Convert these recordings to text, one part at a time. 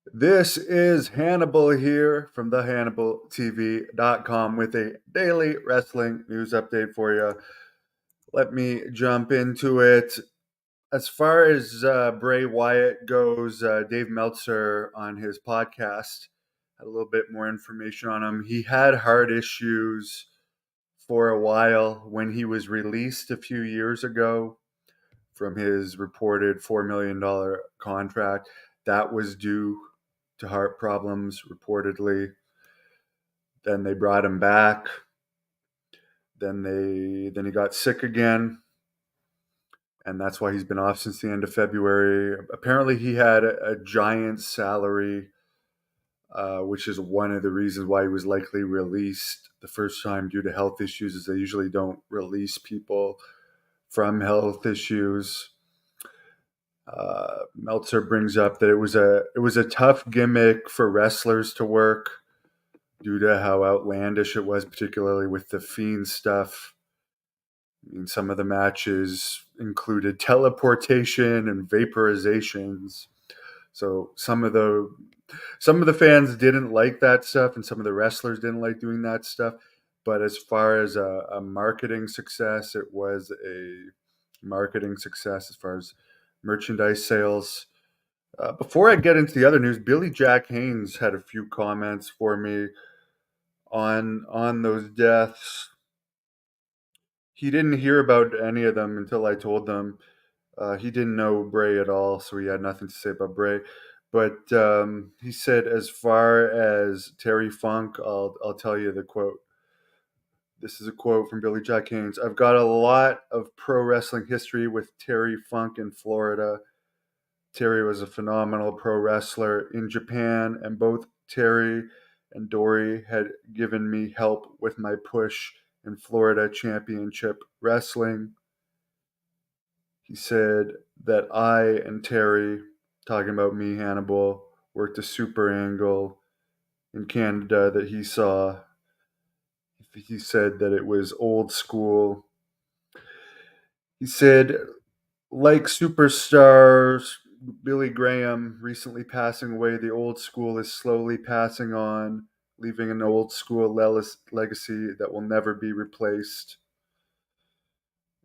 This is Hannibal here from thehannibaltv.com with a daily wrestling news update for you. Let me jump into it. As far as Bray Wyatt goes, Dave Meltzer on his podcast had a little bit more information on him. He had heart issues for a while when he was released a few years ago from his reported $4 million contract. That was due to heart problems, reportedly. Then they brought him back. Then he got sick again, and that's why he's been off since the end of February. Apparently, he had a giant salary, which is one of the reasons why he was likely released the first time due to health issues. Is they usually don't release people from health issues. Meltzer brings up that it was a tough gimmick for wrestlers to work due to how outlandish it was, particularly with the Fiend stuff. I mean, some of the matches included teleportation and vaporizations. So some of the fans didn't like that stuff, and some of the wrestlers didn't like doing that stuff. But as far as a marketing success, it was a marketing success as far as merchandise sales. Before I get into the other news, Billy Jack Haynes had a few comments for me on those deaths. He didn't hear about any of them until I told them. He didn't know Bray at all, so he had nothing to say about Bray. But he said, as far as Terry Funk, I'll tell you the quote. This is a quote from Billy Jack Haynes. I've got a lot of pro wrestling history with Terry Funk in Florida. Terry was a phenomenal pro wrestler in Japan, and both Terry and Dory had given me help with my push in Florida Championship Wrestling. He said that I and Terry, talking about me, Hannibal, worked a super angle in Canada that he saw. He said that it was old school. He said, like superstars, Billy Graham recently passing away, the old school is slowly passing on, leaving an old school legacy that will never be replaced.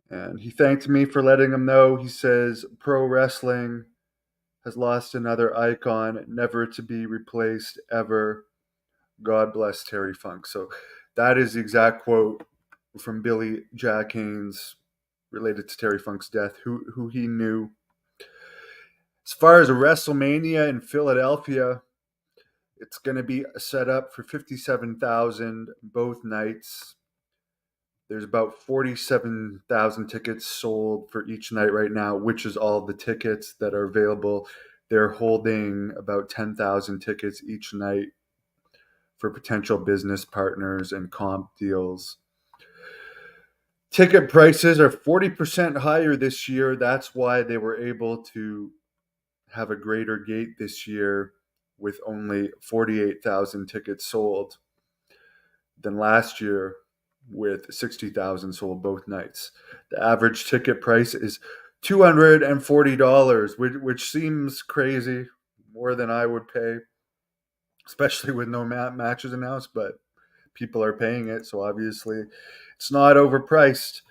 And he thanked me for letting him know. He says, pro wrestling has lost another icon, never to be replaced ever. God bless Terry Funk. So that is the exact quote from Billy Jack Haynes related to Terry Funk's death, who he knew. As far as a WrestleMania in Philadelphia, it's going to be set up for 57,000 both nights. There's about 47,000 tickets sold for each night right now, which is all the tickets that are available. They're holding about 10,000 tickets each night for potential business partners and comp deals. Ticket prices are 40% higher this year. That's why they were able to have a greater gate this year with only 48,000 tickets sold than last year with 60,000 sold both nights. The average ticket price is $240, which seems crazy, more than I would pay, especially with no matches announced, but people are paying it, so obviously it's not overpriced.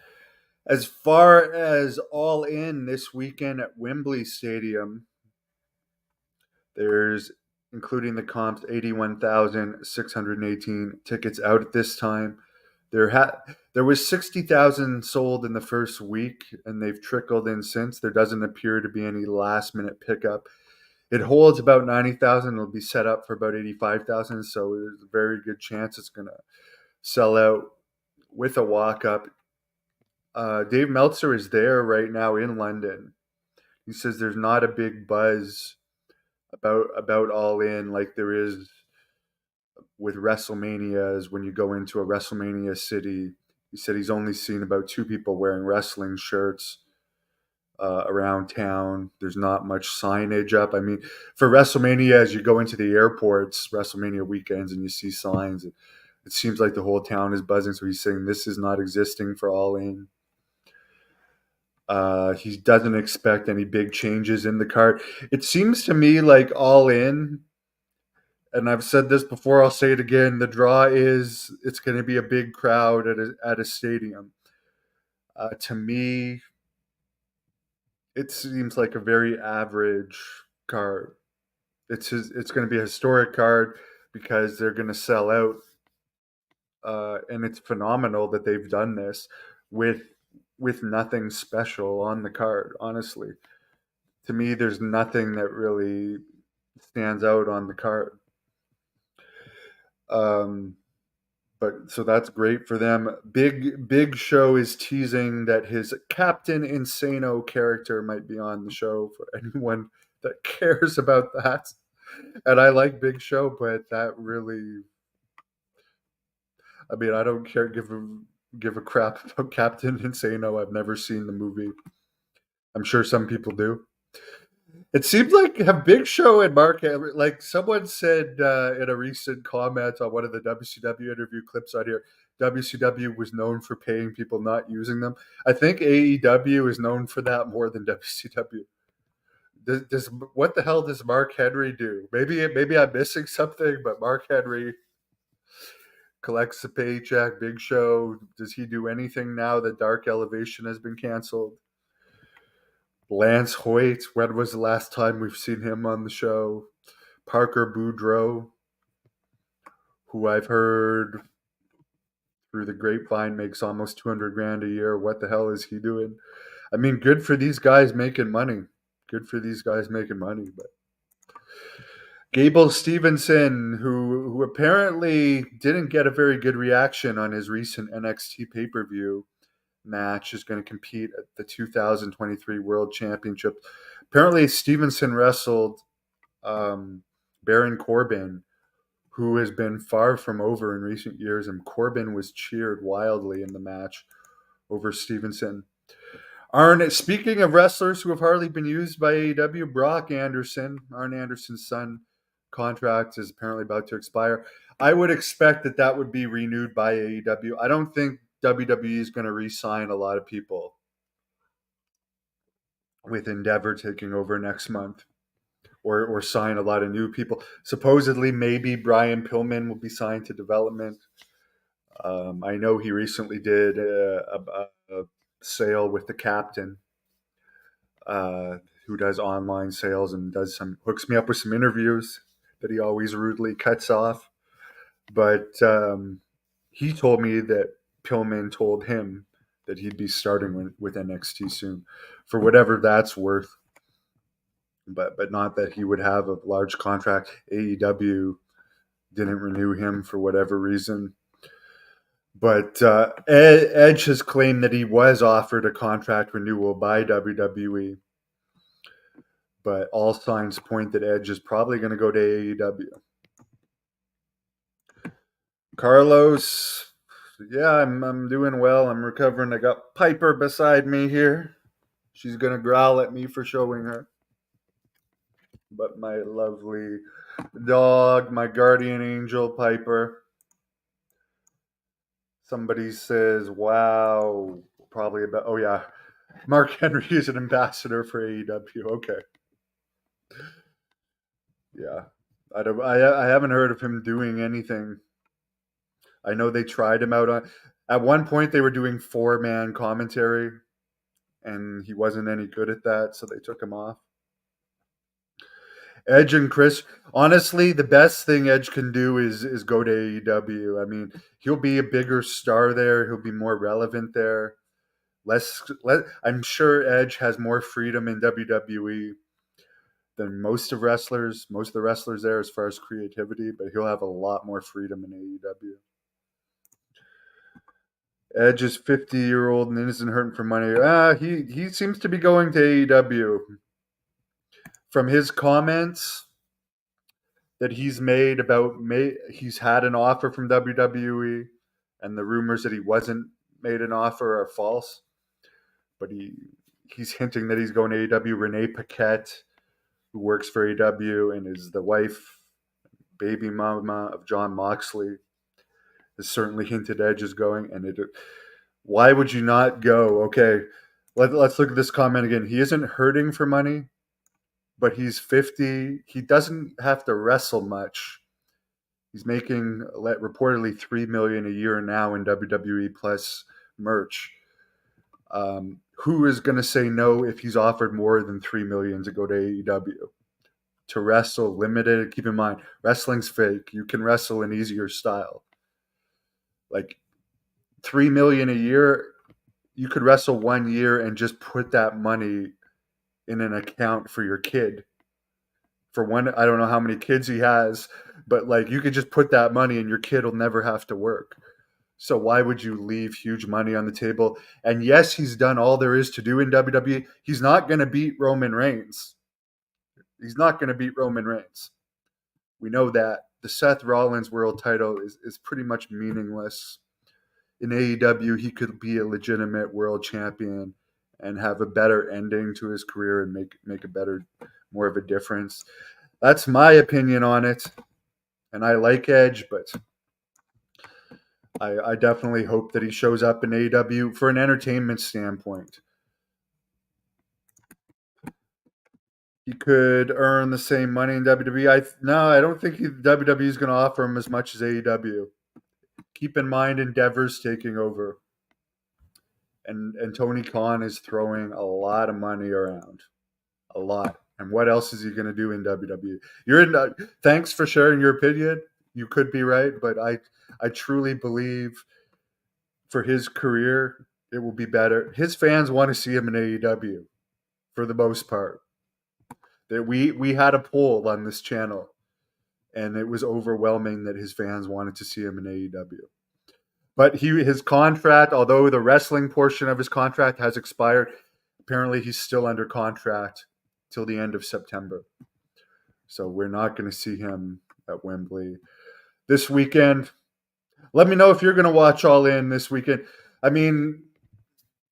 As far as All In this weekend at Wembley Stadium, there's, including the comps, 81,618 tickets out at this time. There was 60,000 sold in the first week, and they've trickled in since. There doesn't appear to be any last-minute pickup. It holds about 90,000. It'll be set up for about 85,000, so there's a very good chance it's going to sell out with a walk-up. Dave Meltzer is there right now in London. He says there's not a big buzz about All In like there is with WrestleManias when you go into a WrestleMania city. He said he's only seen about 2 people wearing wrestling shirts around town. There's not much signage up. I mean, for WrestleMania, as you go into the airports, WrestleMania weekends, and you see signs, it seems like the whole town is buzzing. So he's saying this is not existing for All In. He doesn't expect any big changes in the card. It seems to me like All In and I've said this before, I'll say it again. The draw is it's going to be a big crowd at a stadium. To me, it seems like a very average card. It's going to be a historic card because they're going to sell out, and it's phenomenal that they've done this with nothing special on the card. Honestly, to me, there's nothing that really stands out on the card. Um, but so that's great for them. Big Show is teasing that his Captain Insano character might be on the show for anyone that cares about that. And I like Big Show, but that really, I mean, I don't care give a crap about Captain Insano. I've never seen the movie. I'm sure some people do. It seems like have Big Show and Mark Henry, like someone said in a recent comment on one of the WCW interview clips on here, WCW was known for paying people not using them. I think AEW is known for that more than WCW. Does what the hell does Mark Henry do? Maybe I'm missing something, but Mark Henry collects a paycheck. Big Show, does he do anything now that Dark Elevation has been canceled? Lance Hoyt, when was the last time we've seen him on the show? Parker Boudreaux, who I've heard through the grapevine makes almost 200 grand a year. What the hell is he doing? I mean, good for these guys making money. Good for these guys making money. But Gable Stevenson, who apparently didn't get a very good reaction on his recent NXT pay-per-view match, is going to compete at the 2023 World Championship. Apparently, Stevenson wrestled Baron Corbin, who has been far from over in recent years, and Corbin was cheered wildly in the match over Stevenson. Speaking of wrestlers who have hardly been used by AEW, Brock Anderson, Arn Anderson's son, contract is apparently about to expire. I would expect that would be renewed by AEW. I don't think WWE is going to re-sign a lot of people with Endeavor taking over next month, or sign a lot of new people. Supposedly, maybe Brian Pillman will be signed to development. I know he recently did a sale with the captain, who does online sales and hooks me up with some interviews that he always rudely cuts off. But he told me that Pillman told him that he'd be starting with NXT soon, for whatever that's worth. But not that he would have a large contract. AEW didn't renew him for whatever reason. But Edge has claimed that he was offered a contract renewal by WWE. But all signs point that Edge is probably going to go to AEW. Carlos, yeah, I'm doing well. I'm recovering. I got Piper beside me here. She's going to growl at me for showing her. But my lovely dog, my guardian angel, Piper. Somebody says, wow, probably about, oh yeah, Mark Henry is an ambassador for AEW. Okay. Yeah. I haven't heard of him doing anything. I know they tried him out on, at one point they were doing 4-man commentary, and he wasn't any good at that, so they took him off. Edge and Chris, honestly, the best thing Edge can do is go to AEW. I mean, he'll be a bigger star there. He'll be more relevant there. I'm sure Edge has more freedom in WWE than most of the wrestlers there as far as creativity, but he'll have a lot more freedom in AEW. Edge is 50-year-old and isn't hurting for money. He seems to be going to AEW. From his comments that he's made about he's had an offer from WWE, and the rumors that he wasn't made an offer are false. But he's hinting that he's going to AEW. Renee Paquette, who works for AEW and is the wife, baby mama of Jon Moxley, has certainly hinted Edge is going. And why would you not go? Okay, let's look at this comment again. He isn't hurting for money, but he's 50. He doesn't have to wrestle much. He's making reportedly $3 million a year now in WWE plus merch. Who is going to say no if he's offered more than $3 million to go to AEW? To wrestle limited. Keep in mind, wrestling's fake. You can wrestle an easier style. Like $3 million a year, you could wrestle 1 year and just put that money in an account for your kid. For one, I don't know how many kids he has, but like you could just put that money and your kid will never have to work. So why would you leave huge money on the table? And yes, he's done all there is to do in WWE. He's not going to beat Roman Reigns. He's not going to beat Roman Reigns. We know that. The Seth Rollins world title is pretty much meaningless. In AEW, he could be a legitimate world champion and have a better ending to his career and make a better, more of a difference. That's my opinion on it. And I like Edge, but I definitely hope that he shows up in AEW for an entertainment standpoint. He could earn the same money in WWE. I don't think WWE is going to offer him as much as AEW. Keep in mind, Endeavor's taking over, and Tony Khan is throwing a lot of money around, a lot. And what else is he going to do in WWE? Thanks for sharing your opinion. You could be right, but I truly believe for his career, it will be better. His fans want to see him in AEW for the most part. That we had a poll on this channel, and it was overwhelming that his fans wanted to see him in AEW. But his contract, although the wrestling portion of his contract has expired, apparently he's still under contract till the end of September. So we're not going to see him at Wembley this weekend. Let me know if you're going to watch All In this weekend. I mean,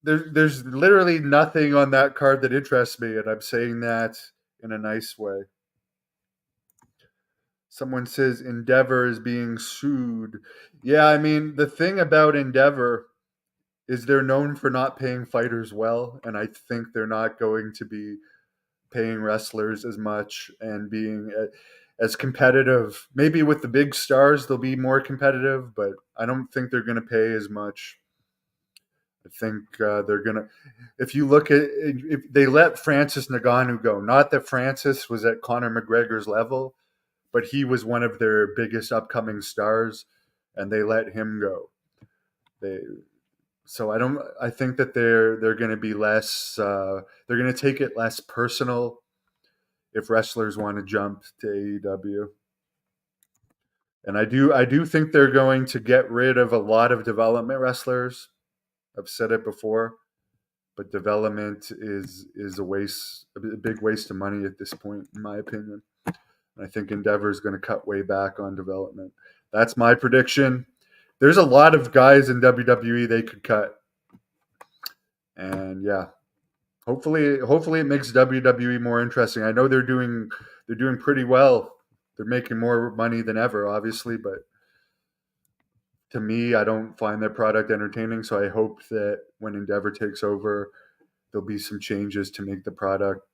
there's literally nothing on that card that interests me, and I'm saying that in a nice way. Someone says Endeavor is being sued. Yeah, I mean, the thing about Endeavor is they're known for not paying fighters well, and I think they're not going to be paying wrestlers as much and being as competitive. Maybe with the big stars, they'll be more competitive, but I don't think they're going to pay as much. I think they're going to, if you look at, if they let Francis Ngannou go, not that Francis was at Conor McGregor's level, but he was one of their biggest upcoming stars, and they let him go. I think that they're going to be less, they're going to take it less personal if wrestlers want to jump to AEW. And I do think they're going to get rid of a lot of development wrestlers. I've said it before, but development is a waste, a big waste of money at this point, in my opinion. And I think Endeavor is going to cut way back on development. That's my prediction. There's a lot of guys in WWE they could cut, and yeah, hopefully it makes WWE more interesting. I know they're doing pretty well. They're making more money than ever, obviously, but to me, I don't find their product entertaining. So I hope that when Endeavor takes over, there'll be some changes to make the product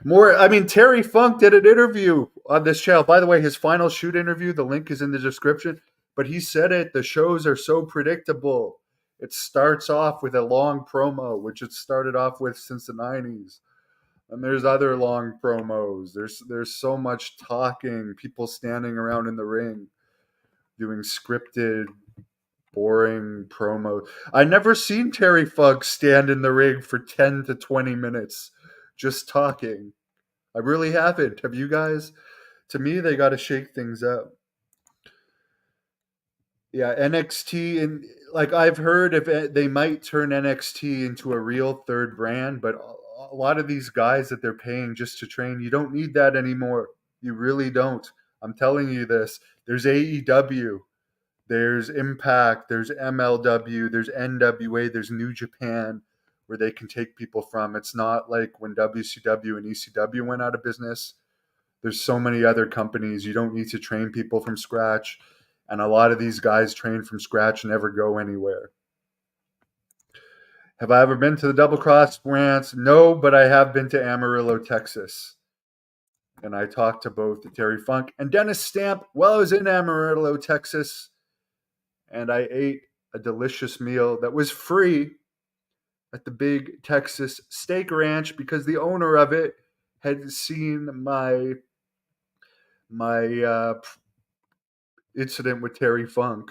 more. I mean, Terry Funk did an interview on this channel. By the way, his Final Shoot interview, the link is in the description. But he said it, the shows are so predictable. It starts off with a long promo, which it started off with since the 90s. And there's other long promos. There's so much talking, people standing around in the ring doing scripted, boring promo. I never seen Terry Funk stand in the ring for 10 to 20 minutes just talking. I really haven't. Have you guys? To me, they got to shake things up. Yeah, NXT, and like I've heard if they might turn NXT into a real third brand, but a lot of these guys that they're paying just to train, you don't need that anymore. You really don't. I'm telling you this. There's AEW, there's Impact, there's MLW, there's NWA, there's New Japan, where they can take people from. It's not like when WCW and ECW went out of business. There's so many other companies. You don't need to train people from scratch. And a lot of these guys train from scratch and never go anywhere. Have I ever been to the Double Cross Ranch? No, but I have been to Amarillo, Texas. and I talked to both Terry Funk and Dennis Stamp while I was in Amarillo, Texas, and I ate a delicious meal that was free at the Big Texas Steak Ranch because the owner of it had seen my incident with Terry Funk,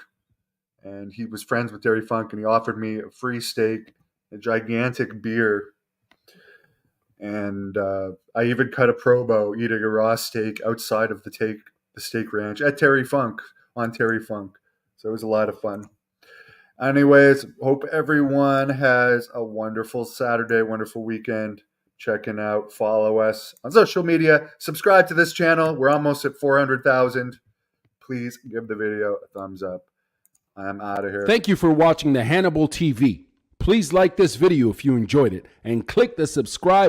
and he was friends with Terry Funk, and he offered me a free steak, a gigantic beer, and I even cut a promo eating a raw steak outside of the steak ranch at Terry Funk on Terry Funk. So it was a lot of fun. Anyways, hope everyone has a wonderful Saturday, wonderful weekend. Checking out, follow us on social media, subscribe to this channel. We're almost at 400,000. Please give the video a thumbs up. I'm out of here. Thank you for watching the Hannibal TV. Please like this video if you enjoyed it and click the subscribe